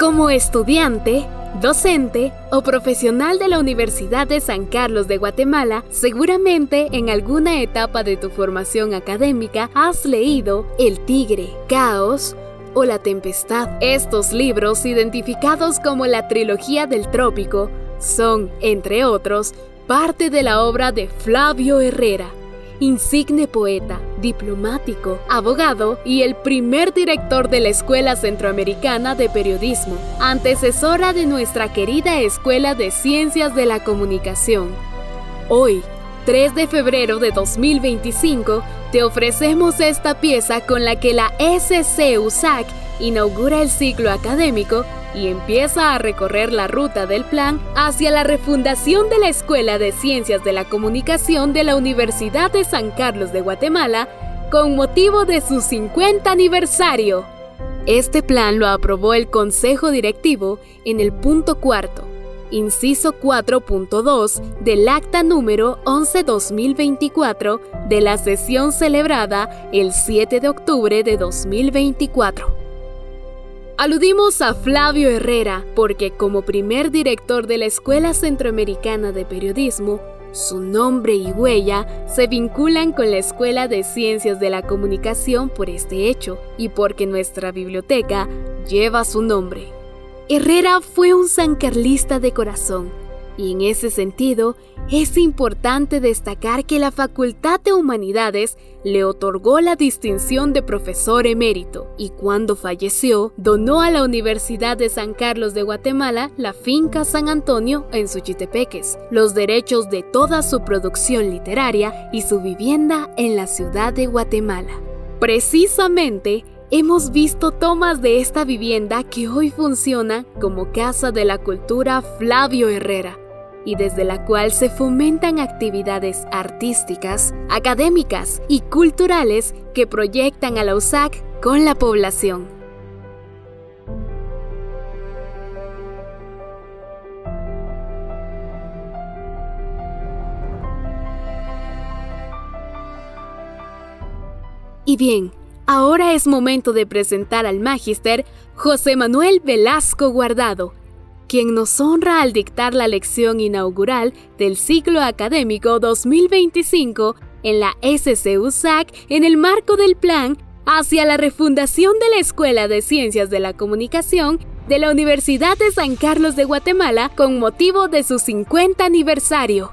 Como estudiante, docente o profesional de la Universidad de San Carlos de Guatemala, seguramente en alguna etapa de tu formación académica has leído El Tigre, Caos o La Tempestad. Estos libros, identificados como la trilogía del trópico, son, entre otros, parte de la obra de Flavio Herrera, insigne poeta, diplomático, abogado y el primer director de la Escuela Centroamericana de Periodismo, antecesora de nuestra querida Escuela de Ciencias de la Comunicación. Hoy, 3 de febrero de 2025, te ofrecemos esta pieza con la que la SC-USAC inaugura el ciclo académico y empieza a recorrer la ruta del plan hacia la refundación de la Escuela de Ciencias de la Comunicación de la Universidad de San Carlos de Guatemala con motivo de su 50 aniversario. Este plan lo aprobó el Consejo Directivo en el punto cuarto, inciso 4.2 del acta número 11/2024 de la sesión celebrada el 7 de octubre de 2024. Aludimos a Flavio Herrera porque como primer director de la Escuela Centroamericana de Periodismo, su nombre y huella se vinculan con la Escuela de Ciencias de la Comunicación por este hecho y porque nuestra biblioteca lleva su nombre. Herrera fue un sancarlista de corazón y en ese sentido es importante destacar que la Facultad de Humanidades le otorgó la distinción de profesor emérito y cuando falleció donó a la Universidad de San Carlos de Guatemala la finca San Antonio en Suchitepeques, los derechos de toda su producción literaria y su vivienda en la ciudad de Guatemala. Precisamente, hemos visto tomas de esta vivienda que hoy funciona como Casa de la Cultura Flavio Herrera y desde la cual se fomentan actividades artísticas, académicas y culturales que proyectan a la USAC con la población. Y bien, ahora es momento de presentar al Magíster José Manuel Velasco Guardado, quien nos honra al dictar la lección inaugural del ciclo académico 2025 en la SC-USAC en el marco del plan hacia la refundación de la Escuela de Ciencias de la Comunicación de la Universidad de San Carlos de Guatemala con motivo de su 50 aniversario.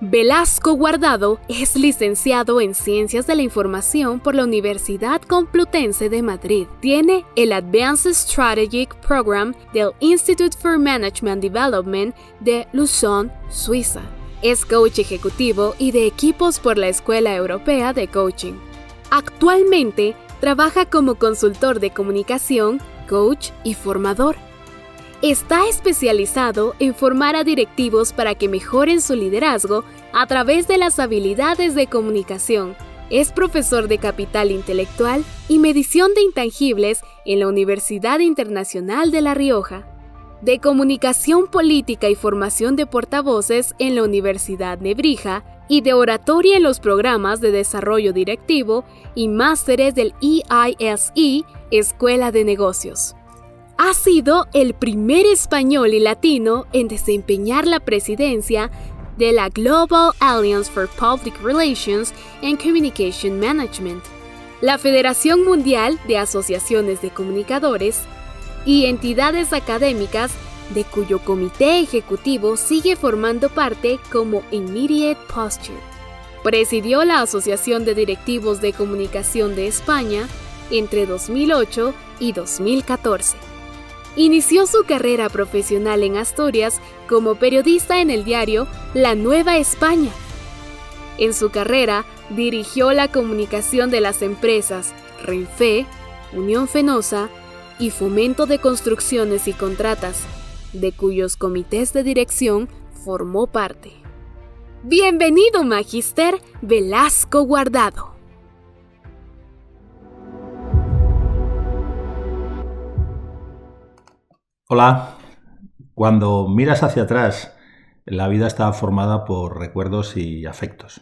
Velasco Guardado es licenciado en Ciencias de la Información por la Universidad Complutense de Madrid. Tiene el Advanced Strategic Program del Institute for Management Development de Luzón, Suiza. Es coach ejecutivo y de equipos por la Escuela Europea de Coaching. Actualmente trabaja como consultor de comunicación, coach y formador. Está especializado en formar a directivos para que mejoren su liderazgo a través de las habilidades de comunicación. Es profesor de Capital Intelectual y Medición de Intangibles en la Universidad Internacional de La Rioja, de Comunicación Política y Formación de Portavoces en la Universidad Nebrija y de Oratoria en los programas de Desarrollo Directivo y másteres del EISE, Escuela de Negocios. Ha sido el primer español y latino en desempeñar la presidencia de la Global Alliance for Public Relations and Communication Management, la Federación Mundial de Asociaciones de Comunicadores y entidades académicas de cuyo comité ejecutivo sigue formando parte como Immediate Posture. Presidió la Asociación de Directivos de Comunicación de España entre 2008 y 2014. Inició su carrera profesional en Asturias como periodista en el diario La Nueva España. En su carrera, dirigió la comunicación de las empresas Renfe, Unión Fenosa y Fomento de Construcciones y Contratas, de cuyos comités de dirección formó parte. Bienvenido, Magíster Velasco Guardado. Hola. Cuando miras hacia atrás, la vida está formada por recuerdos y afectos.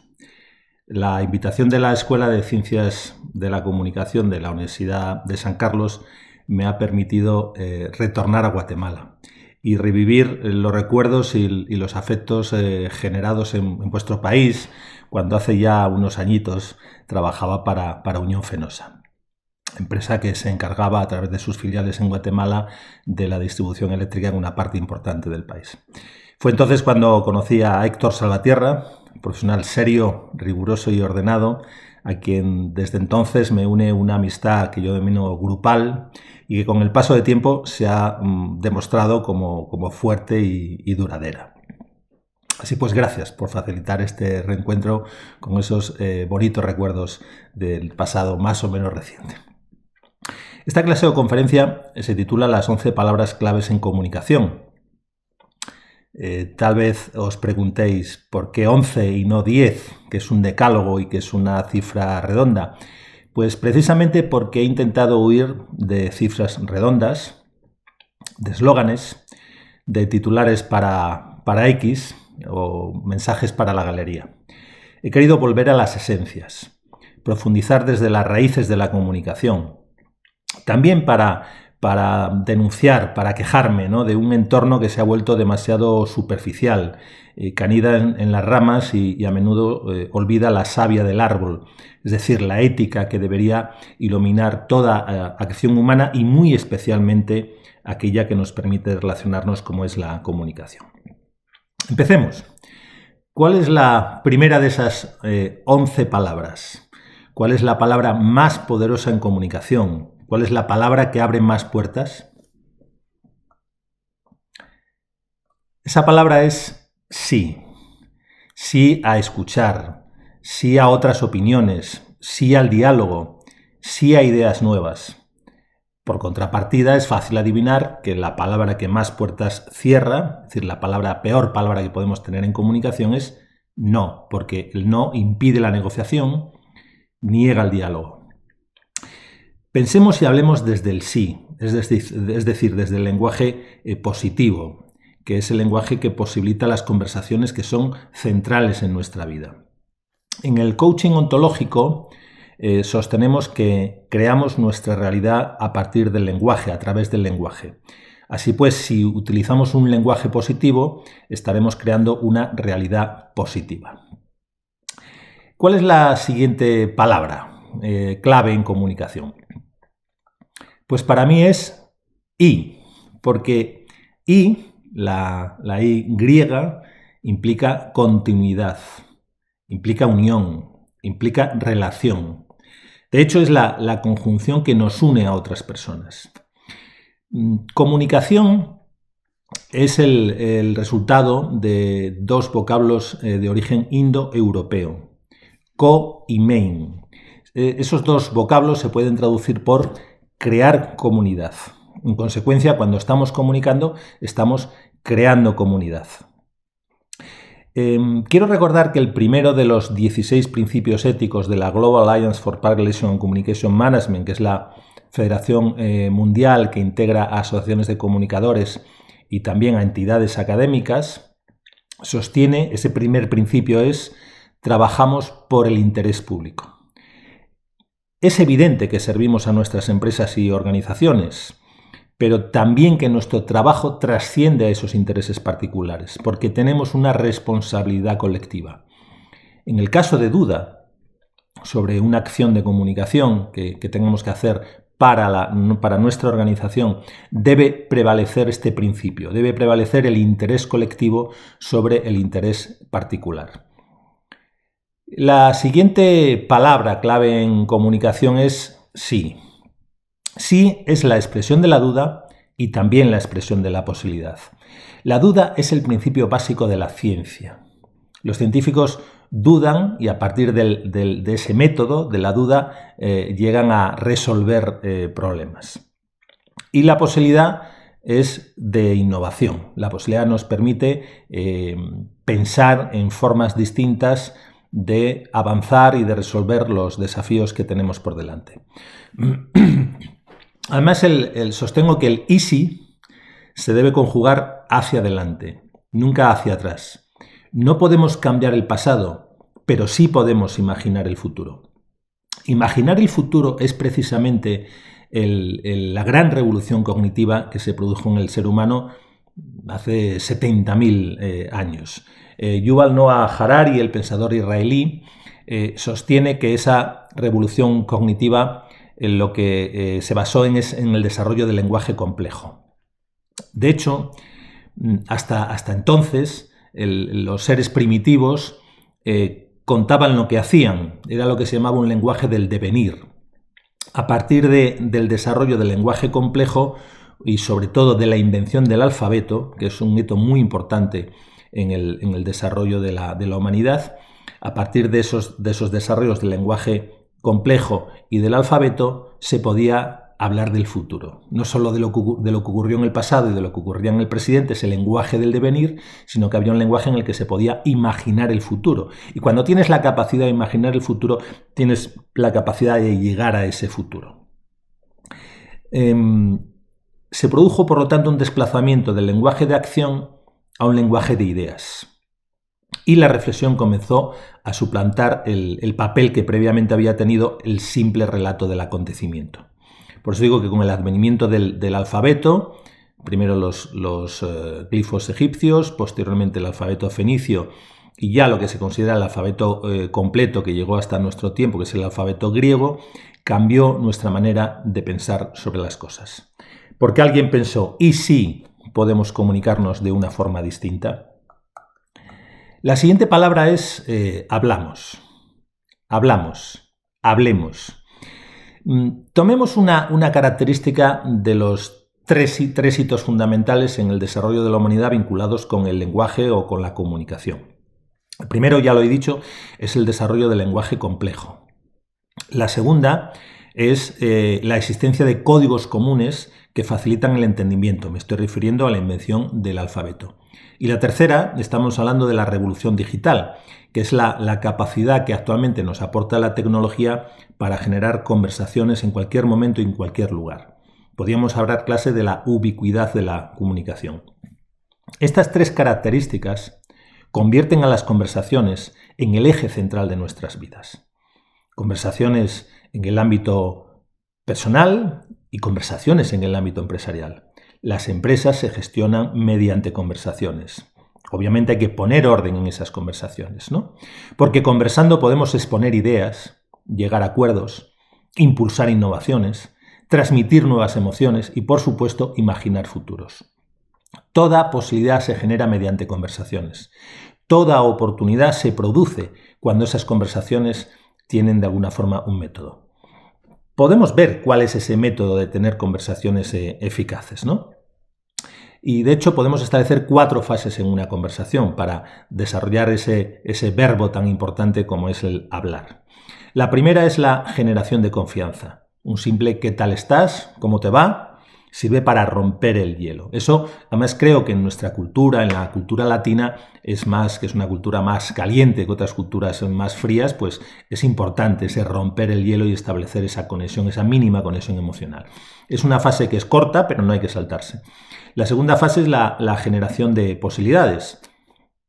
La invitación de la Escuela de Ciencias de la Comunicación de la Universidad de San Carlos me ha permitido retornar a Guatemala y revivir los recuerdos y los afectos generados en vuestro país cuando hace ya unos añitos trabajaba para Unión Fenosa, empresa que se encargaba a través de sus filiales en Guatemala de la distribución eléctrica en una parte importante del país. Fue entonces cuando conocí a Héctor Salvatierra, un profesional serio, riguroso y ordenado, a quien desde entonces me une una amistad que yo denomino grupal y que con el paso del tiempo se ha demostrado como fuerte y duradera. Así pues, gracias por facilitar este reencuentro con esos bonitos recuerdos del pasado más o menos reciente. Esta clase o conferencia se titula Las 11 palabras claves en comunicación. Tal vez os preguntéis por qué 11 y no 10, que es un decálogo y que es una cifra redonda. Pues precisamente porque he intentado huir de cifras redondas, de eslóganes, de titulares para X o mensajes para la galería. He querido volver a las esencias, profundizar desde las raíces de la comunicación. También para denunciar, para quejarme, ¿no?, de un entorno que se ha vuelto demasiado superficial, que anida en las ramas y a menudo olvida la savia del árbol, es decir, la ética que debería iluminar toda acción humana y muy especialmente aquella que nos permite relacionarnos como es la comunicación. Empecemos. ¿Cuál es la primera de esas 11 palabras? ¿Cuál es la palabra más poderosa en comunicación? ¿Cuál es la palabra que abre más puertas? Esa palabra es sí. Sí a escuchar, sí a otras opiniones, sí al diálogo, sí a ideas nuevas. Por contrapartida, es fácil adivinar que la palabra que más puertas cierra, es decir, la peor palabra que podemos tener en comunicación es no, porque el no impide la negociación, niega el diálogo. Pensemos y hablemos desde el sí, es decir, desde el lenguaje positivo, que es el lenguaje que posibilita las conversaciones que son centrales en nuestra vida. En el coaching ontológico sostenemos que creamos nuestra realidad a partir del lenguaje, a través del lenguaje. Así pues, si utilizamos un lenguaje positivo, estaremos creando una realidad positiva. ¿Cuál es la siguiente palabra clave en comunicación? Pues para mí es I, porque I, la I griega, implica continuidad, implica unión, implica relación. De hecho, es la conjunción que nos une a otras personas. Comunicación es el resultado de dos vocablos de origen indoeuropeo, co y mein. Esos dos vocablos se pueden traducir por crear comunidad. En consecuencia, cuando estamos comunicando, estamos creando comunidad. Quiero recordar que el primero de los 16 principios éticos de la Global Alliance for Public Relations and Communication Management, que es la federación mundial que integra a asociaciones de comunicadores y también a entidades académicas, sostiene, ese primer principio es: trabajamos por el interés público. Es evidente que servimos a nuestras empresas y organizaciones, pero también que nuestro trabajo trasciende a esos intereses particulares, porque tenemos una responsabilidad colectiva. En el caso de duda sobre una acción de comunicación que tengamos que hacer para nuestra organización, debe prevalecer este principio, debe prevalecer el interés colectivo sobre el interés particular. La siguiente palabra clave en comunicación es sí. Sí es la expresión de la duda y también la expresión de la posibilidad. La duda es el principio básico de la ciencia. Los científicos dudan y a partir de ese método de la duda llegan a resolver problemas. Y la posibilidad es de innovación. La posibilidad nos permite pensar en formas distintas de avanzar y de resolver los desafíos que tenemos por delante. Además, sostengo que el easy se debe conjugar hacia adelante, nunca hacia atrás. No podemos cambiar el pasado, pero sí podemos imaginar el futuro. Imaginar el futuro es precisamente la gran revolución cognitiva que se produjo en el ser humano hace 70.000 años. Yuval Noah Harari, el pensador israelí, sostiene que esa revolución cognitiva lo que se basó en el desarrollo del lenguaje complejo. De hecho, hasta entonces, los seres primitivos contaban lo que hacían, era lo que se llamaba un lenguaje del devenir. A partir del desarrollo del lenguaje complejo y sobre todo de la invención del alfabeto, que es un hito muy importante en el desarrollo de la humanidad, a partir de esos desarrollos del lenguaje complejo y del alfabeto se podía hablar del futuro. No solo de lo que ocurrió en el pasado y de lo que ocurría en el presente, ese lenguaje del devenir, sino que había un lenguaje en el que se podía imaginar el futuro. Y cuando tienes la capacidad de imaginar el futuro, tienes la capacidad de llegar a ese futuro. Se produjo, por lo tanto, un desplazamiento del lenguaje de acción a un lenguaje de ideas. Y la reflexión comenzó a suplantar el papel que previamente había tenido el simple relato del acontecimiento. Por eso digo que con el advenimiento del alfabeto, primero los glifos egipcios, posteriormente el alfabeto fenicio y ya lo que se considera el alfabeto completo que llegó hasta nuestro tiempo, que es el alfabeto griego, cambió nuestra manera de pensar sobre las cosas. Porque alguien pensó, ¿y si podemos comunicarnos de una forma distinta? La siguiente palabra es hablamos. Hablemos. Tomemos una característica de los tres hitos fundamentales en el desarrollo de la humanidad vinculados con el lenguaje o con la comunicación. El primero, ya lo he dicho, es el desarrollo del lenguaje complejo. La segunda es la existencia de códigos comunes que facilitan el entendimiento. Me estoy refiriendo a la invención del alfabeto. Y la tercera, estamos hablando de la revolución digital, que es la capacidad que actualmente nos aporta la tecnología para generar conversaciones en cualquier momento y en cualquier lugar. Podríamos hablar clase de la ubicuidad de la comunicación. Estas tres características convierten a las conversaciones en el eje central de nuestras vidas. Conversaciones en el ámbito personal y conversaciones en el ámbito empresarial. Las empresas se gestionan mediante conversaciones. Obviamente hay que poner orden en esas conversaciones, ¿no? Porque conversando podemos exponer ideas, llegar a acuerdos, impulsar innovaciones, transmitir nuevas emociones y, por supuesto, imaginar futuros. Toda posibilidad se genera mediante conversaciones. Toda oportunidad se produce cuando esas conversaciones tienen de alguna forma un método. Podemos ver cuál es ese método de tener conversaciones eficaces, ¿no? Y de hecho podemos establecer 4 fases en una conversación para desarrollar ese verbo tan importante como es el hablar. La primera es la generación de confianza. Un simple ¿qué tal estás? ¿Cómo te va? Sirve para romper el hielo. Eso, además, creo que en nuestra cultura, en la cultura latina, que es una cultura más caliente que otras culturas más frías, pues es importante ese romper el hielo y establecer esa conexión, esa mínima conexión emocional. Es una fase que es corta, pero no hay que saltarse. La segunda fase es la generación de posibilidades.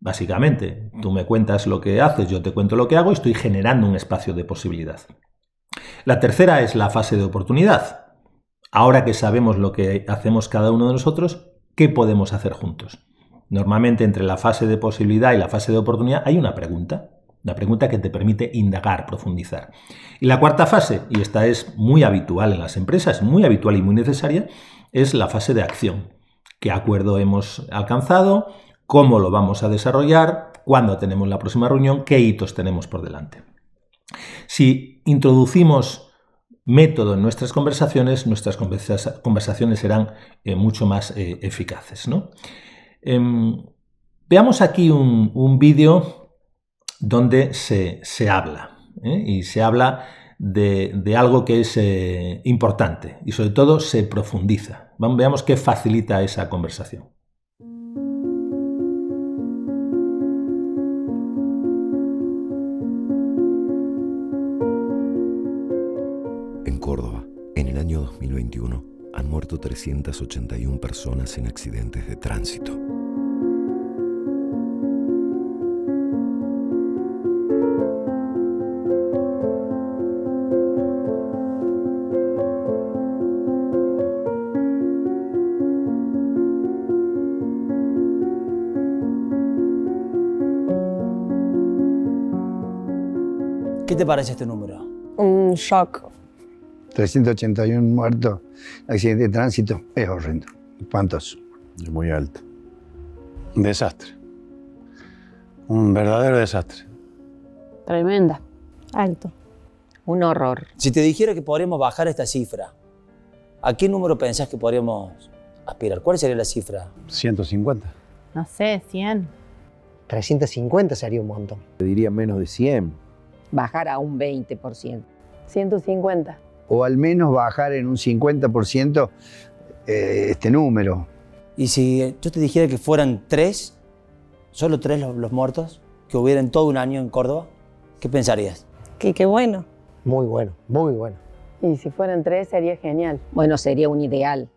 Básicamente, tú me cuentas lo que haces, yo te cuento lo que hago y estoy generando un espacio de posibilidad. La tercera es la fase de oportunidad. Ahora que sabemos lo que hacemos cada uno de nosotros, ¿qué podemos hacer juntos? Normalmente entre la fase de posibilidad y la fase de oportunidad hay una pregunta que te permite indagar, profundizar. Y la cuarta fase, y esta es muy habitual en las empresas, muy habitual y muy necesaria, es la fase de acción. ¿Qué acuerdo hemos alcanzado? ¿Cómo lo vamos a desarrollar? ¿Cuándo tenemos la próxima reunión? ¿Qué hitos tenemos por delante? Si introducimos método en nuestras conversaciones serán mucho más eficaces, ¿no? Veamos aquí un vídeo donde se habla, y se habla de algo que es importante y sobre todo se profundiza. Veamos qué facilita esa conversación. En Córdoba, en el año 2021, han muerto 381 personas en accidentes de tránsito. ¿Qué te parece este número? Un shock. 381 muertos, accidente de tránsito, es horrendo, espantoso. Es muy alto. Un desastre. Un verdadero desastre. Tremenda. Alto. Un horror. Si te dijera que podríamos bajar esta cifra, ¿a qué número pensás que podríamos aspirar? ¿Cuál sería la cifra? 150. No sé, 100. 350 sería un montón. Te diría menos de 100. Bajar a un 20%. 150. O al menos bajar en un 50% este número. Y si yo te dijera que fueran 3, solo 3 los muertos, que hubieran todo un año en Córdoba, ¿qué pensarías? Qué bueno. Muy bueno, muy bueno. Y si fueran 3 sería genial. Bueno, sería un ideal.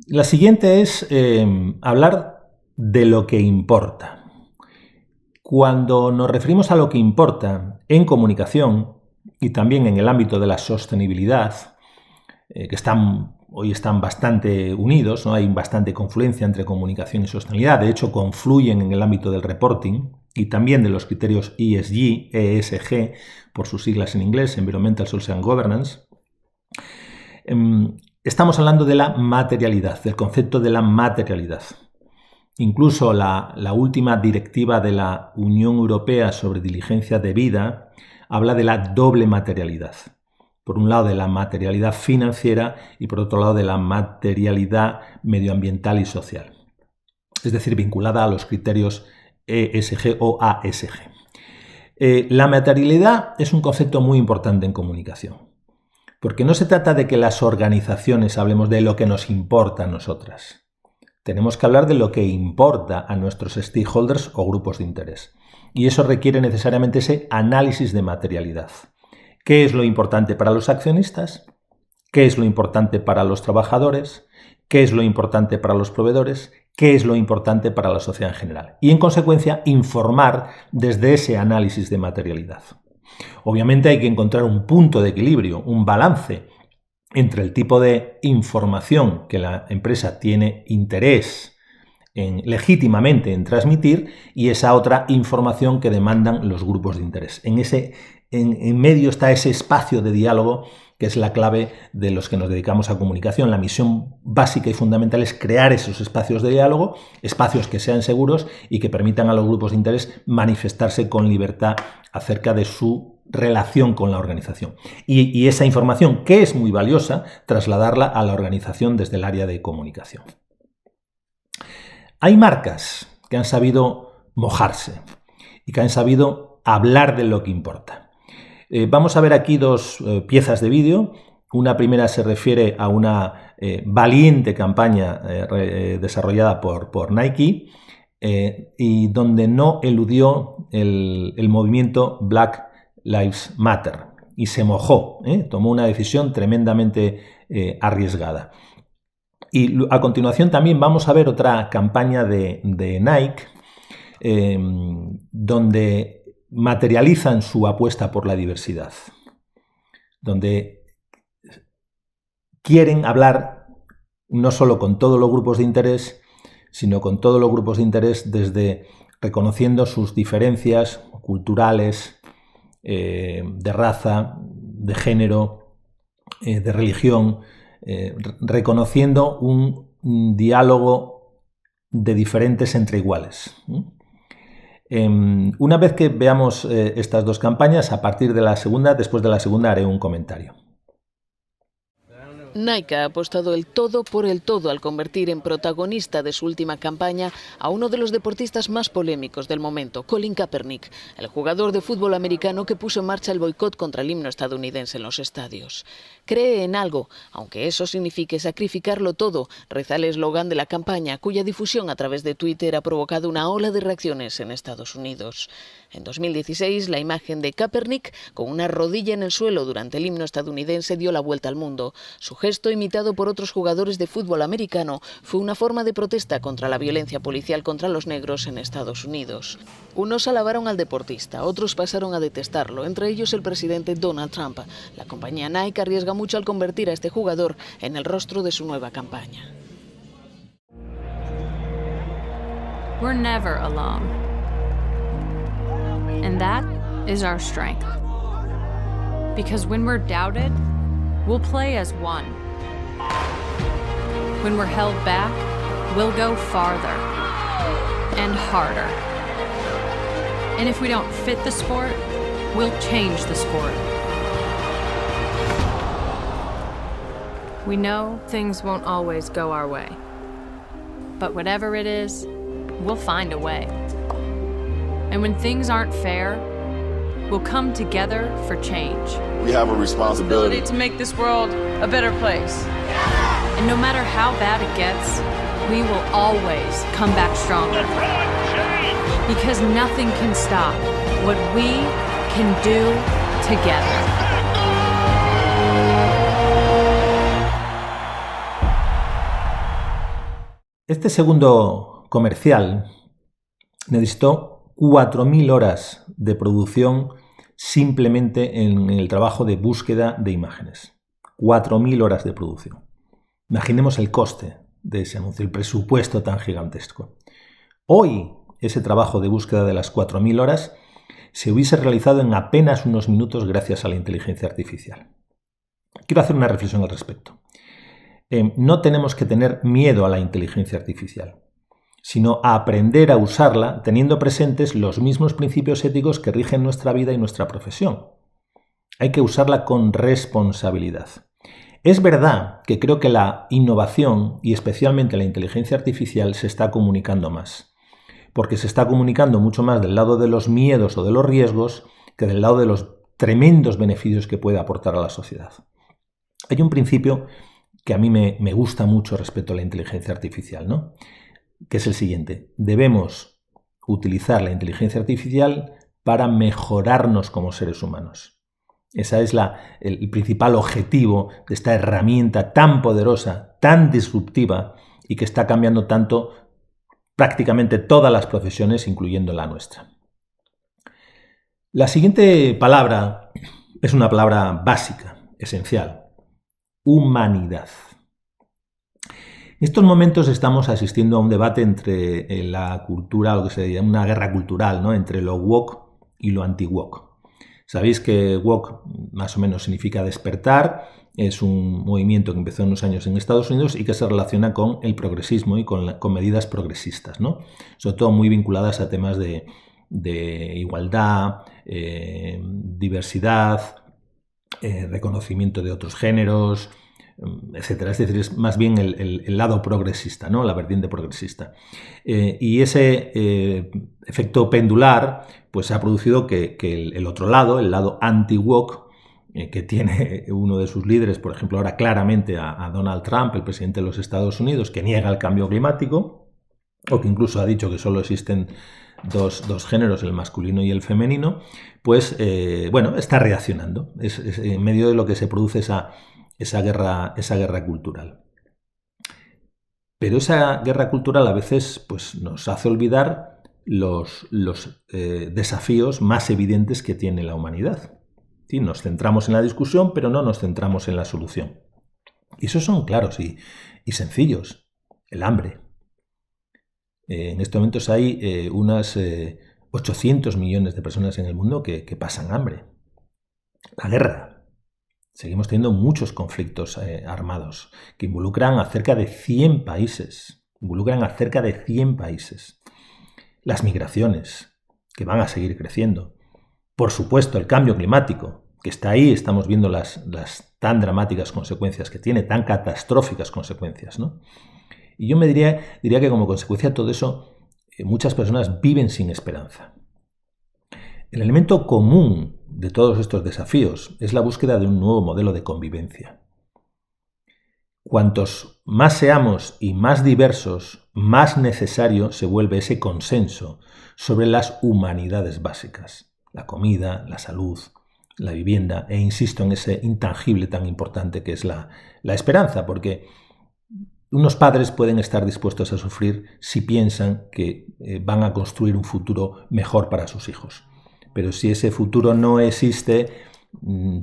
La siguiente es hablar de lo que importa. Cuando nos referimos a lo que importa en comunicación y también en el ámbito de la sostenibilidad, que hoy están bastante unidos, ¿no? Hay bastante confluencia entre comunicación y sostenibilidad. De hecho, confluyen en el ámbito del reporting y también de los criterios ESG, por sus siglas en inglés, Environmental, Social and Governance. Estamos hablando de la materialidad, del concepto de la materialidad. Incluso la última directiva de la Unión Europea sobre diligencia debida habla de la doble materialidad. Por un lado de la materialidad financiera y por otro lado de la materialidad medioambiental y social. Es decir, vinculada a los criterios ESG o ASG. La materialidad es un concepto muy importante en comunicación. Porque no se trata de que las organizaciones hablemos de lo que nos importa a nosotras. Tenemos que hablar de lo que importa a nuestros stakeholders o grupos de interés. Y eso requiere necesariamente ese análisis de materialidad. ¿Qué es lo importante para los accionistas? ¿Qué es lo importante para los trabajadores? ¿Qué es lo importante para los proveedores? ¿Qué es lo importante para la sociedad en general? Y en consecuencia, informar desde ese análisis de materialidad. Obviamente hay que encontrar un punto de equilibrio, un balance entre el tipo de información que la empresa tiene interés legítimamente en transmitir y esa otra información que demandan los grupos de interés. En medio está ese espacio de diálogo que es la clave de los que nos dedicamos a comunicación. La misión básica y fundamental es crear esos espacios de diálogo, espacios que sean seguros y que permitan a los grupos de interés manifestarse con libertad acerca de su relación con la organización. Y esa información, que es muy valiosa, trasladarla a la organización desde el área de comunicación. Hay marcas que han sabido mojarse y que han sabido hablar de lo que importa. Vamos a ver aquí dos piezas de vídeo. Una primera se refiere a una valiente campaña desarrollada por Nike y donde no eludió el movimiento Black Lives Matter y se mojó, tomó una decisión tremendamente arriesgada. Y a continuación también vamos a ver otra campaña de Nike donde materializan su apuesta por la diversidad, donde quieren hablar no solo con todos los grupos de interés, sino con todos los grupos de interés desde reconociendo sus diferencias culturales, de raza, de género, de religión, reconociendo un diálogo de diferentes entre iguales. Una vez que veamos estas dos campañas, a partir de la segunda, después de la segunda haré un comentario. Nike ha apostado el todo por el todo al convertir en protagonista de su última campaña a uno de los deportistas más polémicos del momento, Colin Kaepernick, el jugador de fútbol americano que puso en marcha el boicot contra el himno estadounidense en los estadios. Cree en algo, aunque eso signifique sacrificarlo todo, reza el eslogan de la campaña, cuya difusión a través de Twitter ha provocado una ola de reacciones en Estados Unidos. En 2016, la imagen de Kaepernick con una rodilla en el suelo durante el himno estadounidense dio la vuelta al mundo. Su gesto, imitado por otros jugadores de fútbol americano, fue una forma de protesta contra la violencia policial contra los negros en Estados Unidos. Unos alabaron al deportista, otros pasaron a detestarlo, entre ellos el presidente Donald Trump. La compañía Nike arriesga mucho al convertir a este jugador en el rostro de su nueva campaña. We're never alone. And that is our strength. Because when we're doubted, we'll play as one. When we're held back, we'll go farther and harder. And if we don't fit the sport, we'll change the sport. We know things won't always go our way. But whatever it is, we'll find a way. And when things aren't fair, we'll come together for change. We have a responsibility to make this world a better place. And no matter how bad it gets, we will always come back stronger. Because nothing can stop what we can do together. Este segundo comercial necesitó 4.000 horas de producción simplemente en el trabajo de búsqueda de imágenes. 4.000 horas de producción. Imaginemos el coste de ese anuncio, el presupuesto tan gigantesco. Hoy, ese trabajo de búsqueda de las 4.000 horas se hubiese realizado en apenas unos minutos gracias a la inteligencia artificial. Quiero hacer una reflexión al respecto. No tenemos que tener miedo a la inteligencia artificial, sino a aprender a usarla teniendo presentes los mismos principios éticos que rigen nuestra vida y nuestra profesión. Hay que usarla con responsabilidad. Es verdad que creo que la innovación y especialmente la inteligencia artificial se está comunicando más, porque se está comunicando mucho más del lado de los miedos o de los riesgos que del lado de los tremendos beneficios que puede aportar a la sociedad. Hay un principio que a mí me gusta mucho respecto a la inteligencia artificial, ¿no? Que es el siguiente: debemos utilizar la inteligencia artificial para mejorarnos como seres humanos. Ese es el principal objetivo de esta herramienta tan poderosa, tan disruptiva y que está cambiando tanto prácticamente todas las profesiones, incluyendo la nuestra. La siguiente palabra es una palabra básica, esencial: humanidad. En estos momentos estamos asistiendo a un debate entre la cultura, lo que se llama una guerra cultural, ¿no? Entre lo woke y lo anti-woke. Sabéis que woke más o menos significa despertar, es un movimiento que empezó en unos años en Estados Unidos y que se relaciona con el progresismo y con medidas progresistas, ¿no? Sobre todo muy vinculadas a temas de igualdad, diversidad, reconocimiento de otros géneros, etcétera. Es decir, es más bien el lado progresista, ¿no? La vertiente progresista. Y ese efecto pendular pues ha producido que el otro lado, el lado anti-woke, que tiene uno de sus líderes, por ejemplo, ahora claramente a Donald Trump, el presidente de los Estados Unidos, que niega el cambio climático, o que incluso ha dicho que solo existen dos géneros, el masculino y el femenino, pues bueno, está reaccionando. Es en medio de lo que se produce esa guerra cultural. Pero esa guerra cultural a veces pues, nos hace olvidar los desafíos más evidentes que tiene la humanidad. ¿Sí? Nos centramos en la discusión, pero no nos centramos en la solución. Y esos son claros y sencillos. El hambre. En estos momentos hay unas 800 millones de personas en el mundo que pasan hambre. La guerra. Seguimos teniendo muchos conflictos armados que involucran a cerca de 100 países. Las migraciones, que van a seguir creciendo. Por supuesto, el cambio climático, que está ahí, estamos viendo las tan dramáticas consecuencias que tiene, tan catastróficas consecuencias, ¿no? Y yo diría que como consecuencia de todo eso, muchas personas viven sin esperanza. El elemento común de todos estos desafíos es la búsqueda de un nuevo modelo de convivencia. Cuantos más seamos y más diversos, más necesario se vuelve ese consenso sobre las humanidades básicas. La comida, la salud, la vivienda, e insisto en ese intangible tan importante que es la esperanza, porque unos padres pueden estar dispuestos a sufrir si piensan que van a construir un futuro mejor para sus hijos. Pero si ese futuro no existe,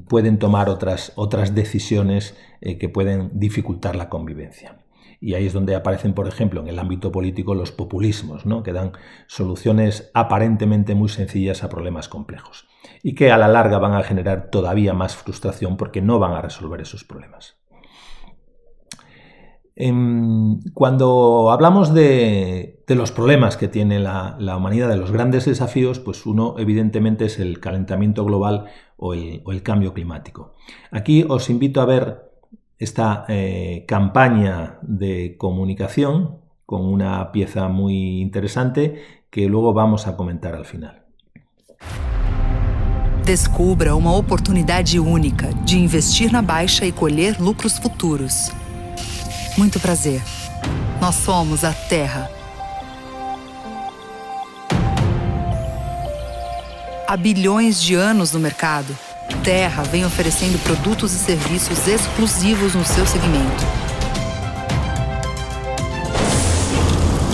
pueden tomar otras decisiones que pueden dificultar la convivencia. Y ahí es donde aparecen, por ejemplo, en el ámbito político los populismos, ¿no? Que dan soluciones aparentemente muy sencillas a problemas complejos y que a la larga van a generar todavía más frustración porque no van a resolver esos problemas. Cuando hablamos de los problemas que tiene la humanidad, de los grandes desafíos, pues uno evidentemente es el calentamiento global o el cambio climático. Aquí os invito a ver esta campaña de comunicación con una pieza muy interesante que luego vamos a comentar al final. Descubra uma oportunidade única de investir na baixa e colher lucros futuros. Muito prazer. Nós somos a Terra. Há bilhões de anos no mercado, Terra vem oferecendo produtos e serviços exclusivos no seu segmento.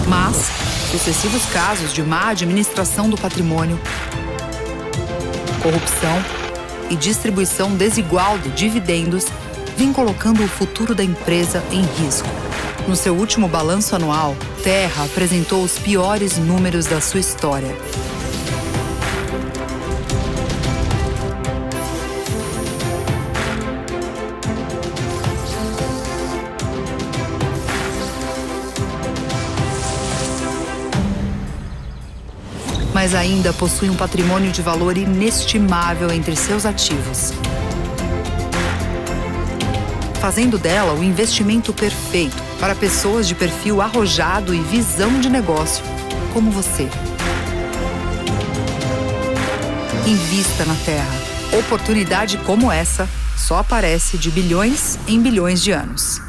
Mas sucessivos casos de má administração do patrimônio, corrupção e distribuição desigual de dividendos vem colocando o futuro da empresa em risco. No seu último balanço anual, Terra apresentou os piores números da sua história. Mas ainda possui um patrimônio de valor inestimável entre seus ativos, fazendo dela o investimento perfeito para pessoas de perfil arrojado e visão de negócio, como você. Invista na Terra. Oportunidade como essa só aparece de bilhões em bilhões de anos.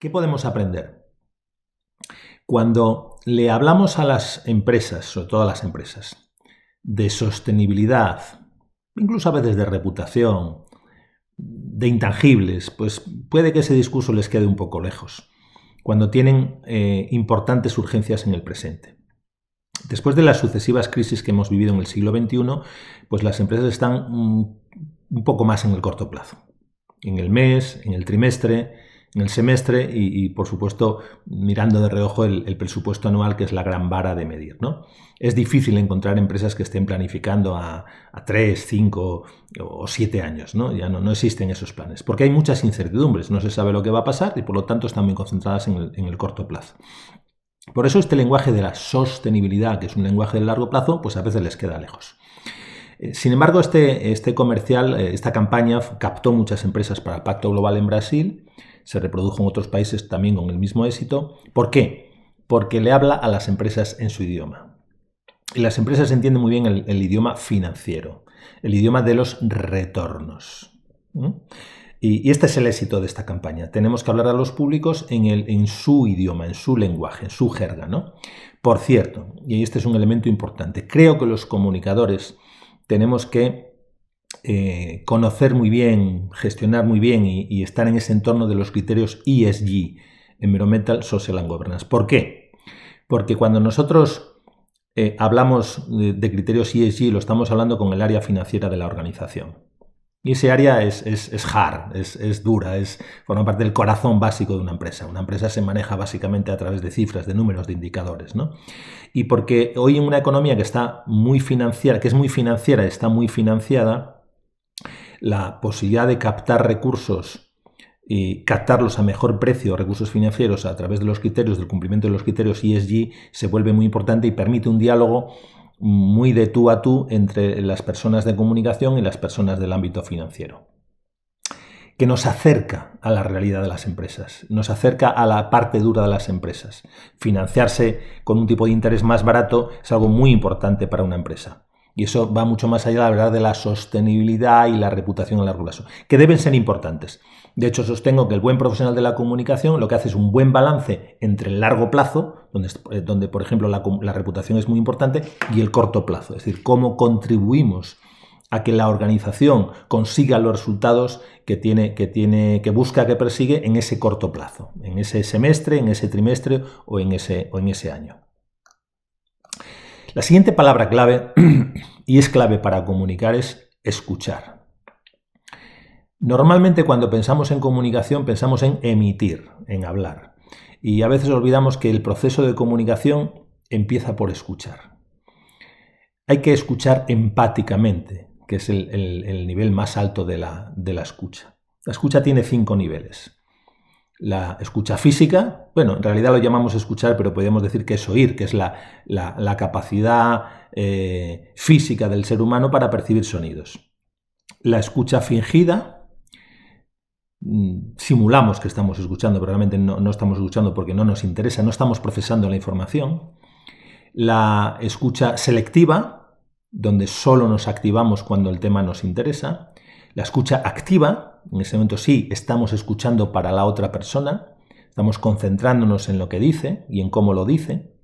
¿Qué podemos aprender? Cuando le hablamos a las empresas, sobre todo a las empresas, de sostenibilidad, incluso a veces de reputación, de intangibles, pues puede que ese discurso les quede un poco lejos, cuando tienen importantes urgencias en el presente. Después de las sucesivas crisis que hemos vivido en el siglo XXI, pues las empresas están un poco más en el corto plazo, en el mes, en el trimestre, en el semestre y por supuesto, mirando de reojo el presupuesto anual, que es la gran vara de medir, ¿no? Es difícil encontrar empresas que estén planificando a 3, 5 o 7 años, ¿no? Ya no existen esos planes, porque hay muchas incertidumbres, no se sabe lo que va a pasar y por lo tanto están muy concentradas en el corto plazo. Por eso este lenguaje de la sostenibilidad, que es un lenguaje de largo plazo, pues a veces les queda lejos. Sin embargo, este comercial, esta campaña captó muchas empresas para el Pacto Global en Brasil, se reprodujo en otros países también con el mismo éxito. ¿Por qué? Porque le habla a las empresas en su idioma. Y las empresas entienden muy bien el idioma financiero, el idioma de los retornos. Y este es el éxito de esta campaña. Tenemos que hablar a los públicos en su idioma, en su lenguaje, en su jerga, ¿no? Por cierto, y este es un elemento importante, creo que los comunicadores tenemos que conocer muy bien, gestionar muy bien y estar en ese entorno de los criterios ESG, Environmental, Social and Governance. ¿Por qué? Porque cuando nosotros hablamos de criterios ESG, lo estamos hablando con el área financiera de la organización. Y ese área es hard, es dura, forma parte del corazón básico de una empresa. Una empresa se maneja básicamente a través de cifras, de números, de indicadores, ¿no? Y porque hoy en una economía que está muy financiera, que es muy financiera, está muy financiada, la posibilidad de captar recursos y captarlos a mejor precio, recursos financieros, a través de los criterios, del cumplimiento de los criterios ESG, se vuelve muy importante y permite un diálogo muy de tú a tú entre las personas de comunicación y las personas del ámbito financiero, que nos acerca a la realidad de las empresas, nos acerca a la parte dura de las empresas. Financiarse con un tipo de interés más barato es algo muy importante para una empresa. Y eso va mucho más allá, la verdad, de la sostenibilidad y la reputación a largo plazo, que deben ser importantes. De hecho, sostengo que el buen profesional de la comunicación lo que hace es un buen balance entre el largo plazo, donde por ejemplo, la reputación es muy importante, y el corto plazo. Es decir, cómo contribuimos a que la organización consiga los resultados que busca, que persigue en ese corto plazo, en ese semestre, en ese trimestre o en ese año. La siguiente palabra clave, y es clave para comunicar, es escuchar. Normalmente cuando pensamos en comunicación pensamos en emitir, en hablar. Y a veces olvidamos que el proceso de comunicación empieza por escuchar. Hay que escuchar empáticamente, que es el nivel más alto de la escucha. La escucha tiene 5 niveles. La escucha física, bueno, en realidad lo llamamos escuchar, pero podríamos decir que es oír, que es la capacidad física del ser humano para percibir sonidos. La escucha fingida, simulamos que estamos escuchando, pero realmente no estamos escuchando porque no nos interesa, no estamos procesando la información. La escucha selectiva, donde solo nos activamos cuando el tema nos interesa. La escucha activa, en ese momento sí estamos escuchando para la otra persona, estamos concentrándonos en lo que dice y en cómo lo dice.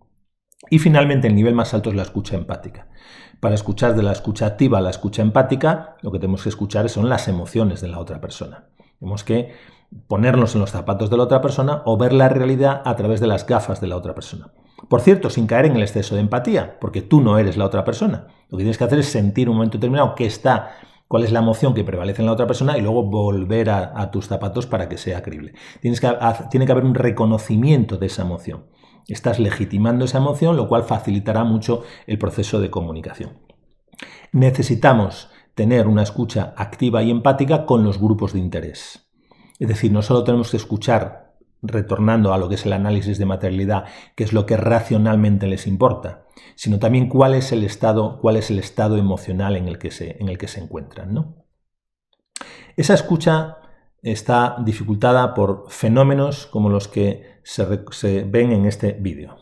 Y finalmente el nivel más alto es la escucha empática. Para escuchar de la escucha activa a la escucha empática, lo que tenemos que escuchar son las emociones de la otra persona. Tenemos que ponernos en los zapatos de la otra persona o ver la realidad a través de las gafas de la otra persona. Por cierto, sin caer en el exceso de empatía, porque tú no eres la otra persona. Lo que tienes que hacer es sentir un momento determinado cuál es la emoción que prevalece en la otra persona y luego volver a tus zapatos para que sea creíble. Tiene que haber un reconocimiento de esa emoción. Estás legitimando esa emoción, lo cual facilitará mucho el proceso de comunicación. Necesitamos tener una escucha activa y empática con los grupos de interés. Es decir, no solo tenemos que escuchar retornando a lo que es el análisis de materialidad, que es lo que racionalmente les importa, sino también cuál es el estado emocional en el que se encuentran, ¿no? Esa escucha está dificultada por fenómenos como los que se ven en este vídeo.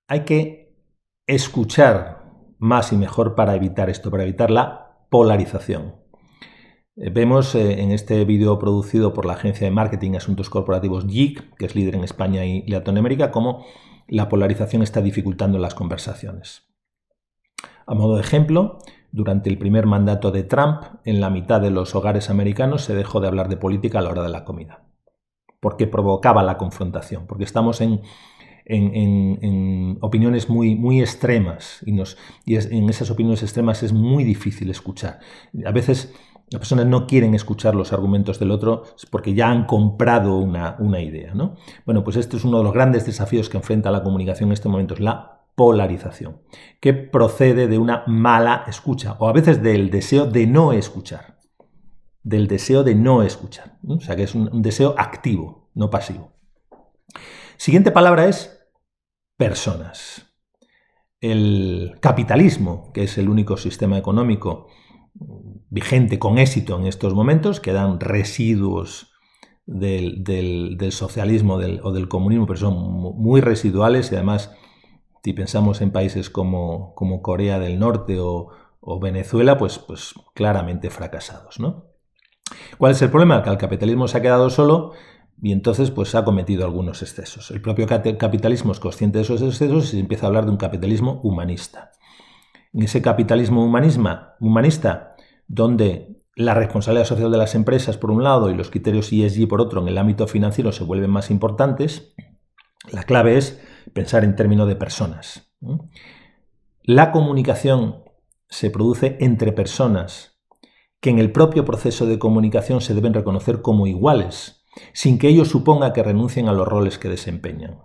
Hay que escuchar más y mejor para evitar esto, para evitar la polarización. Vemos en este vídeo producido por la agencia de marketing y asuntos corporativos JIC, que es líder en España y Latinoamérica, cómo la polarización está dificultando las conversaciones. A modo de ejemplo, durante el primer mandato de Trump, en la mitad de los hogares americanos se dejó de hablar de política a la hora de la comida, porque provocaba la confrontación, porque estamos en opiniones muy extremas y en esas opiniones extremas es muy difícil escuchar. A veces las personas no quieren escuchar los argumentos del otro porque ya han comprado una idea, ¿no? Bueno, pues este es uno de los grandes desafíos que enfrenta la comunicación en este momento, es la polarización, que procede de una mala escucha o a veces del deseo de no escuchar. Del deseo de no escuchar, ¿no? O sea que es un deseo activo, no pasivo. Siguiente palabra es personas. El capitalismo, que es el único sistema económico vigente con éxito en estos momentos, quedan residuos del socialismo o del comunismo, pero son muy residuales y además, si pensamos en países como Corea del Norte o Venezuela, pues claramente fracasados, ¿no? ¿Cuál es el problema? Que el capitalismo se ha quedado solo y entonces pues ha cometido algunos excesos. El propio capitalismo es consciente de esos excesos y se empieza a hablar de un capitalismo humanista. En ese capitalismo humanista, donde la responsabilidad social de las empresas por un lado y los criterios ESG por otro en el ámbito financiero se vuelven más importantes, la clave es pensar en términos de personas. La comunicación se produce entre personas que en el propio proceso de comunicación se deben reconocer como iguales, sin que ello suponga que renuncien a los roles que desempeñan.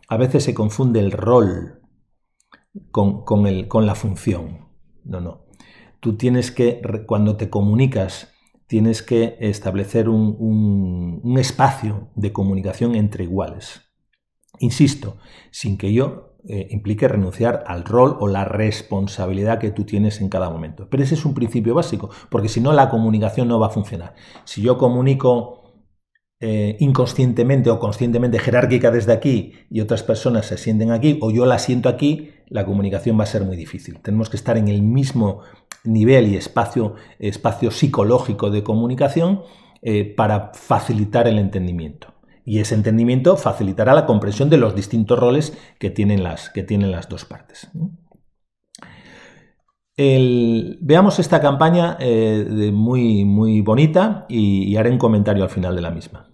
A veces se confunde el rol con la función. No. Tú tienes que, cuando te comunicas, tienes que establecer un espacio de comunicación entre iguales. Insisto, sin que ello implique renunciar al rol o la responsabilidad que tú tienes en cada momento. Pero ese es un principio básico, porque si no la comunicación no va a funcionar. Si yo comunico inconscientemente o conscientemente jerárquica desde aquí y otras personas se sienten aquí o yo la siento aquí, la comunicación va a ser muy difícil. Tenemos que estar en el mismo nivel y espacio psicológico de comunicación para facilitar el entendimiento. Y ese entendimiento facilitará la comprensión de los distintos roles que tienen las dos partes. Veamos esta campaña muy, muy bonita y haré un comentario al final de la misma.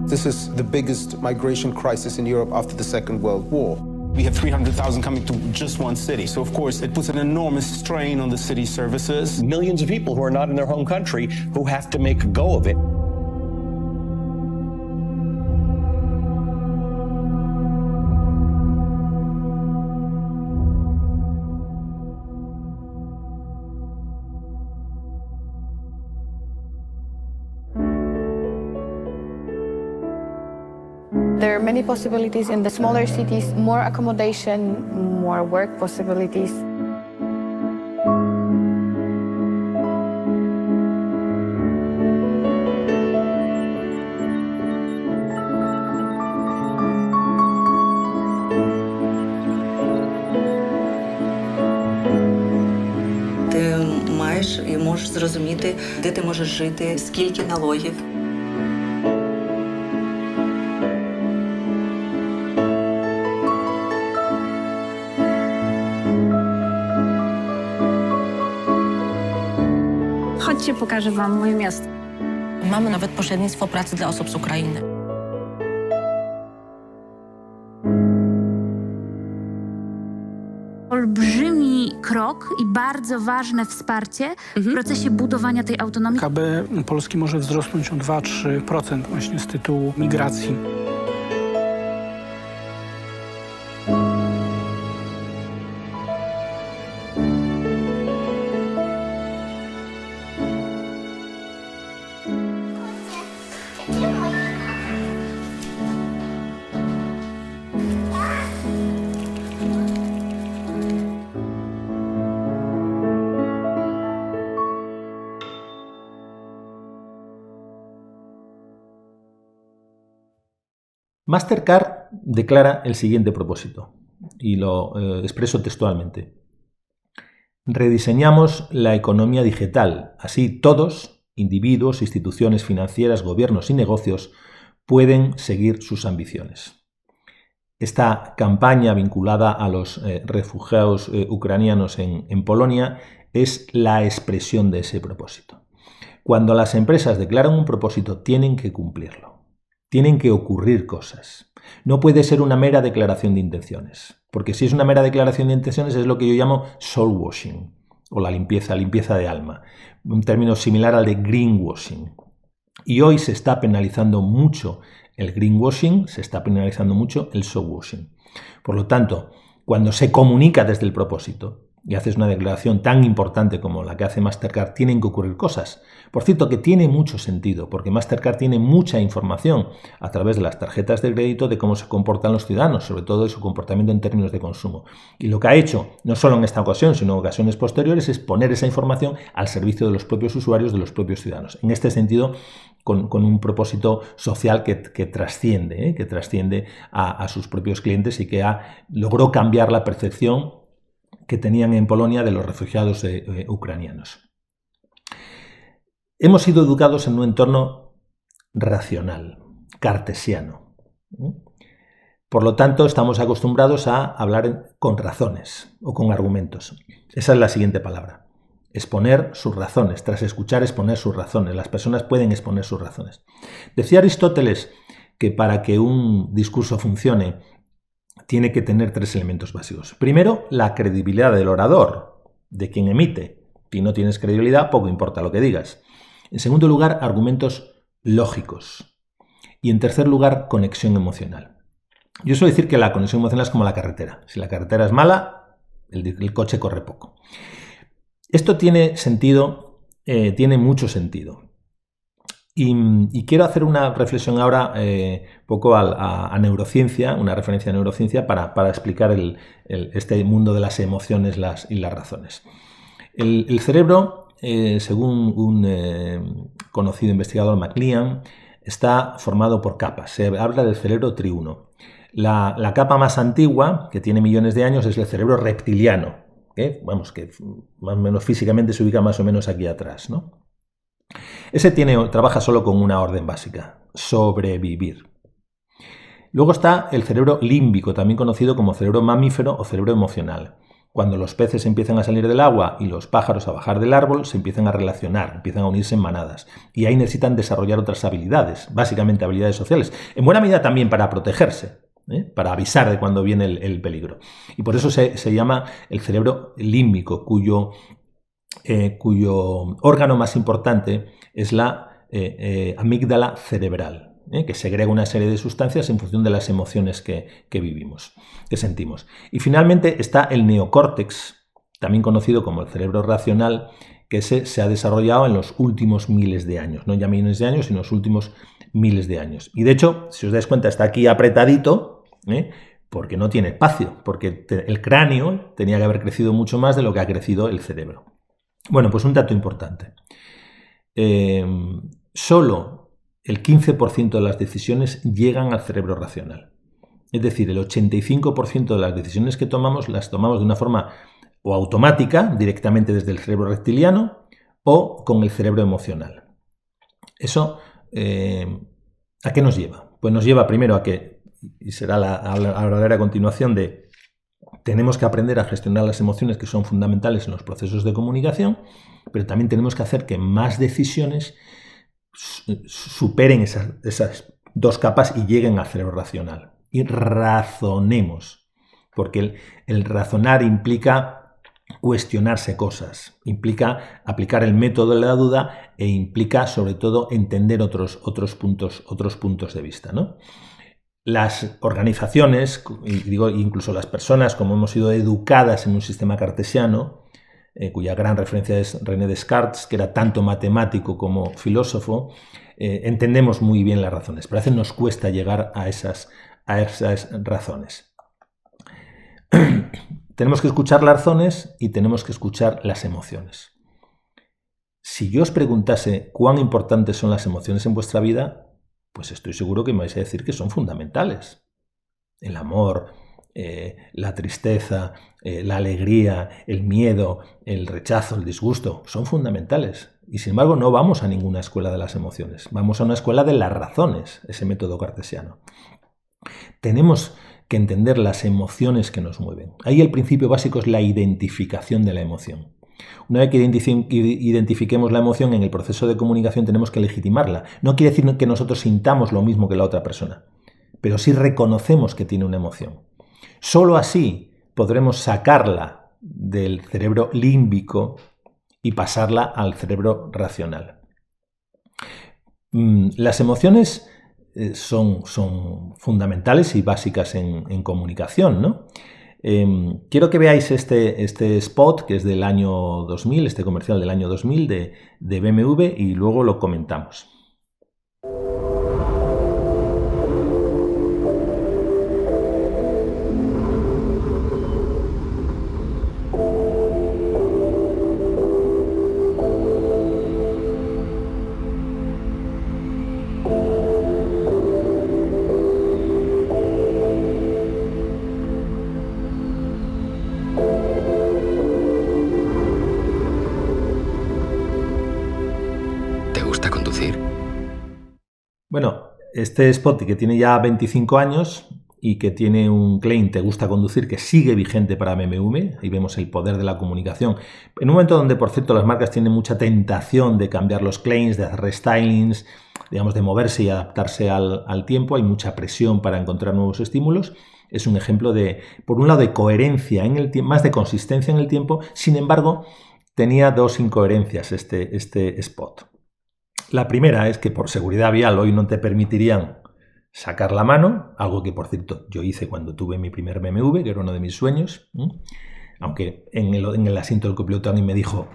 This is the biggest migration crisis in Europe after the Second World War. We have 300,000 coming to just one city. So, of course, it puts an enormous strain on the city services. Millions of people who are not in their home country who have to make a go of it. There are many possibilities in the smaller cities, more accommodation, more work possibilities. Ти маєш і можеш зрозуміти, де ти можеш жити, скільки налогів. Chodźcie, pokażę wam moje miasto. Mamy nawet pośrednictwo pracy dla osób z Ukrainy. Olbrzymi krok i bardzo ważne wsparcie w procesie budowania tej autonomii. KB Polski może wzrosnąć o 2-3% właśnie z tytułu migracji. Mastercard declara el siguiente propósito, y lo expreso textualmente. Rediseñamos la economía digital, así todos, individuos, instituciones financieras, gobiernos y negocios, pueden seguir sus ambiciones. Esta campaña vinculada a los refugiados ucranianos en Polonia es la expresión de ese propósito. Cuando las empresas declaran un propósito, tienen que cumplirlo. Tienen que ocurrir cosas. No puede ser una mera declaración de intenciones, porque si es una mera declaración de intenciones es lo que yo llamo soul washing, o la limpieza de alma, un término similar al de greenwashing. Y hoy se está penalizando mucho el greenwashing, se está penalizando mucho el soul washing. Por lo tanto, cuando se comunica desde el propósito, y haces una declaración tan importante como la que hace Mastercard, tienen que ocurrir cosas. Por cierto, que tiene mucho sentido, porque Mastercard tiene mucha información a través de las tarjetas de crédito de cómo se comportan los ciudadanos, sobre todo de su comportamiento en términos de consumo. Y lo que ha hecho, no solo en esta ocasión, sino en ocasiones posteriores, es poner esa información al servicio de los propios usuarios, de los propios ciudadanos. En este sentido, con un propósito social que trasciende a sus propios clientes y que logró cambiar la percepción que tenían en Polonia de los refugiados ucranianos. Hemos sido educados en un entorno racional, cartesiano. Por lo tanto, estamos acostumbrados a hablar con razones o con argumentos. Esa es la siguiente palabra. Exponer sus razones. Tras escuchar, exponer sus razones. Las personas pueden exponer sus razones. Decía Aristóteles que para que un discurso funcione, tiene que tener 3 elementos básicos. Primero, la credibilidad del orador, de quien emite. Si no tienes credibilidad, poco importa lo que digas. En segundo lugar, argumentos lógicos. Y en tercer lugar, conexión emocional. Yo suelo decir que la conexión emocional es como la carretera. Si la carretera es mala, el coche corre poco. Esto tiene sentido, tiene mucho sentido. Y quiero hacer una reflexión ahora poco a neurociencia, una referencia a neurociencia para explicar este mundo de las emociones y las razones. El cerebro, según un conocido investigador, McLean, está formado por capas. Se habla del cerebro triuno. La capa más antigua, que tiene millones de años, es el cerebro reptiliano, que más o menos físicamente se ubica más o menos aquí atrás, ¿no? Ese trabaja solo con una orden básica: sobrevivir. Luego está el cerebro límbico, también conocido como cerebro mamífero o cerebro emocional. Cuando los peces empiezan a salir del agua y los pájaros a bajar del árbol, se empiezan a relacionar, empiezan a unirse en manadas. Y ahí necesitan desarrollar otras habilidades, básicamente habilidades sociales. En buena medida también para protegerse, para avisar de cuando viene el peligro. Y por eso se llama el cerebro límbico, cuyo órgano más importante es la amígdala cerebral, que segrega una serie de sustancias en función de las emociones que vivimos, que sentimos. Y finalmente está el neocórtex, también conocido como el cerebro racional, que se ha desarrollado en los últimos miles de años, no ya millones de años, sino los últimos miles de años. Y de hecho, si os dais cuenta, está aquí apretadito, porque no tiene espacio, porque el cráneo tenía que haber crecido mucho más de lo que ha crecido el cerebro. Bueno, pues un dato importante. Solo el 15% de las decisiones llegan al cerebro racional. Es decir, el 85% de las decisiones que tomamos las tomamos de una forma o automática, directamente desde el cerebro reptiliano, o con el cerebro emocional. Eso, ¿a qué nos lleva? Pues nos lleva primero a que, y será hablaré a continuación de, tenemos que aprender a gestionar las emociones, que son fundamentales en los procesos de comunicación, pero también tenemos que hacer que más decisiones superen esas 2 capas y lleguen al cerebro racional. Y razonemos, porque el razonar implica cuestionarse cosas, implica aplicar el método de la duda e implica sobre todo entender otros puntos de vista, ¿no? Las organizaciones, y digo incluso las personas, como hemos sido educadas en un sistema cartesiano, cuya gran referencia es René Descartes, que era tanto matemático como filósofo, entendemos muy bien las razones, pero a veces nos cuesta llegar a esas razones. Tenemos que escuchar las razones y tenemos que escuchar las emociones. Si yo os preguntase cuán importantes son las emociones en vuestra vida, pues estoy seguro que me vais a decir que son fundamentales. El amor, la tristeza, la alegría, el miedo, el rechazo, el disgusto, son fundamentales. Y sin embargo no vamos a ninguna escuela de las emociones, vamos a una escuela de las razones, ese método cartesiano. Tenemos que entender las emociones que nos mueven. Ahí el principio básico es la identificación de la emoción. Una vez que identifiquemos la emoción en el proceso de comunicación, tenemos que legitimarla. No quiere decir que nosotros sintamos lo mismo que la otra persona, pero sí reconocemos que tiene una emoción. Solo así podremos sacarla del cerebro límbico y pasarla al cerebro racional. Las emociones son fundamentales y básicas en comunicación, ¿no? Quiero que veáis este spot, que es del año 2000, este comercial del año 2000 de BMW, y luego lo comentamos. Bueno, este spot que tiene ya 25 años y que tiene un claim "te gusta conducir" que sigue vigente para BMW, ahí vemos el poder de la comunicación. En un momento donde, por cierto, las marcas tienen mucha tentación de cambiar los claims, de hacer restylings, digamos, de moverse y adaptarse al tiempo, hay mucha presión para encontrar nuevos estímulos. Es un ejemplo de, por un lado, de coherencia en el tiempo, más de consistencia en el tiempo. Sin embargo, tenía dos incoherencias este spot. La primera es que por seguridad vial hoy no te permitirían sacar la mano, algo que, por cierto, yo hice cuando tuve mi primer BMW, que era uno de mis sueños, aunque en el asiento del copiloto alguien me dijo,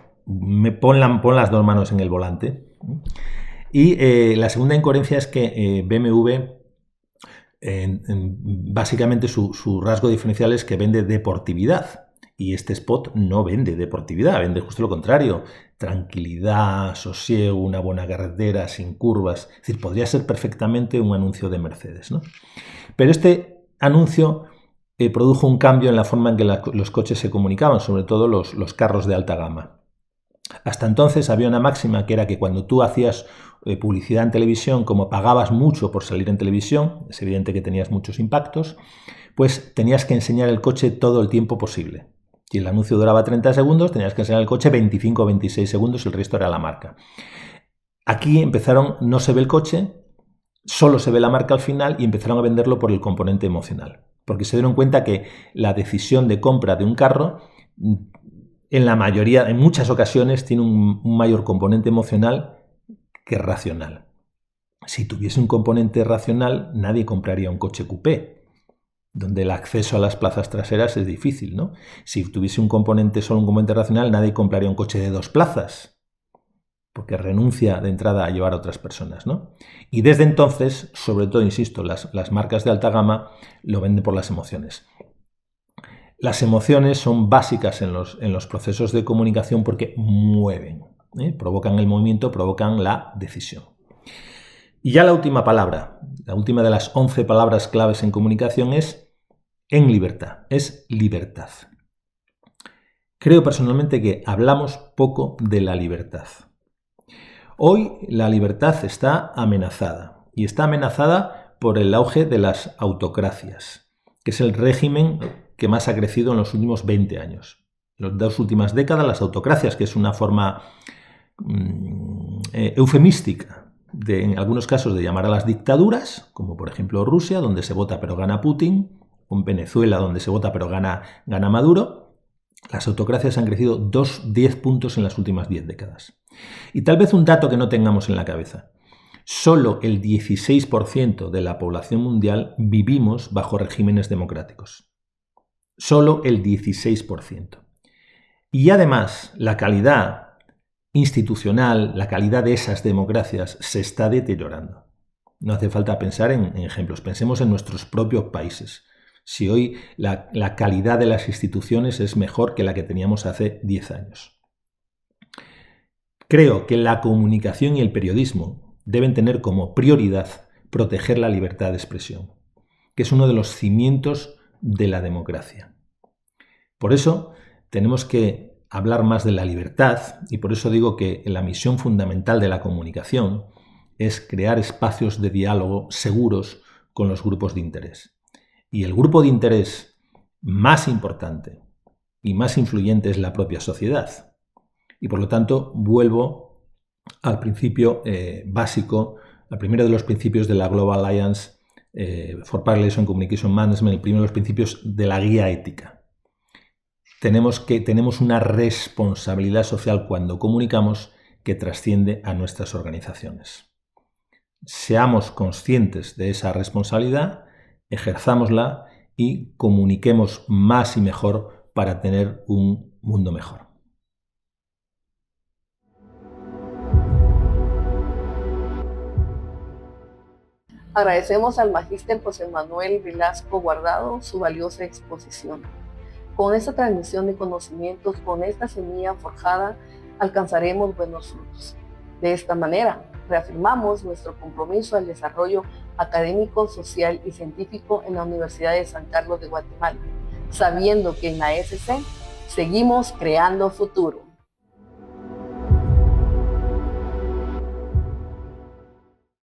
pon las dos manos en el volante. Y la segunda incoherencia es que BMW, básicamente su rasgo diferencial es que vende deportividad. Y este spot no vende deportividad, vende justo lo contrario. Tranquilidad, sosiego, una buena carretera, sin curvas. Es decir, podría ser perfectamente un anuncio de Mercedes, ¿no? Pero este anuncio produjo un cambio en la forma en que los coches se comunicaban, sobre todo los carros de alta gama. Hasta entonces había una máxima que era que cuando tú hacías publicidad en televisión, como pagabas mucho por salir en televisión, es evidente que tenías muchos impactos, pues tenías que enseñar el coche todo el tiempo posible. Si el anuncio duraba 30 segundos, tenías que enseñar el coche 25 o 26 segundos, el resto era la marca. Aquí no se ve el coche, solo se ve la marca al final y empezaron a venderlo por el componente emocional. Porque se dieron cuenta que la decisión de compra de un carro, en muchas ocasiones, tiene un mayor componente emocional que racional. Si tuviese un componente racional, nadie compraría un coche coupé, donde el acceso a las plazas traseras es difícil, ¿no? Si tuviese solo un componente racional, nadie compraría un coche de 2 plazas, porque renuncia de entrada a llevar a otras personas, ¿no? Y desde entonces, sobre todo, insisto, las marcas de alta gama lo venden por las emociones. Las emociones son básicas en los procesos de comunicación porque mueven, provocan el movimiento, provocan la decisión. Y ya la última palabra, la última de las 11 palabras claves en comunicación es en libertad, es libertad. Creo personalmente que hablamos poco de la libertad. Hoy la libertad está amenazada, y está amenazada por el auge de las autocracias, que es el régimen que más ha crecido en los últimos 20 años. En las 2 últimas décadas, las autocracias, que es una forma eufemística, en algunos casos, de llamar a las dictaduras, como por ejemplo Rusia, donde se vota pero gana Putin, o en Venezuela, donde se vota pero gana Maduro. Las autocracias han crecido 10 puntos en las últimas 10 décadas. Y tal vez un dato que no tengamos en la cabeza. Solo el 16% de la población mundial vivimos bajo regímenes democráticos. Solo el 16%. Y además, la calidad institucional, la calidad de esas democracias se está deteriorando. No hace falta pensar en ejemplos. Pensemos en nuestros propios países. Si hoy la calidad de las instituciones es mejor que la que teníamos hace 10 años. Creo que la comunicación y el periodismo deben tener como prioridad proteger la libertad de expresión, que es uno de los cimientos de la democracia. Por eso tenemos que hablar más de la libertad, y por eso digo que la misión fundamental de la comunicación es crear espacios de diálogo seguros con los grupos de interés. Y el grupo de interés más importante y más influyente es la propia sociedad. Y por lo tanto vuelvo al principio básico, al primero de los principios de la Global Alliance for Public Relations and Communication Management, el primero de los principios de la guía ética. Tenemos una responsabilidad social cuando comunicamos que trasciende a nuestras organizaciones. Seamos conscientes de esa responsabilidad, ejerzámosla y comuniquemos más y mejor para tener un mundo mejor. Agradecemos al magíster José Manuel Velasco Guardado su valiosa exposición. Con esta transmisión de conocimientos, con esta semilla forjada, alcanzaremos buenos frutos. De esta manera, reafirmamos nuestro compromiso al desarrollo académico, social y científico en la Universidad de San Carlos de Guatemala, sabiendo que en la ESC seguimos creando futuro.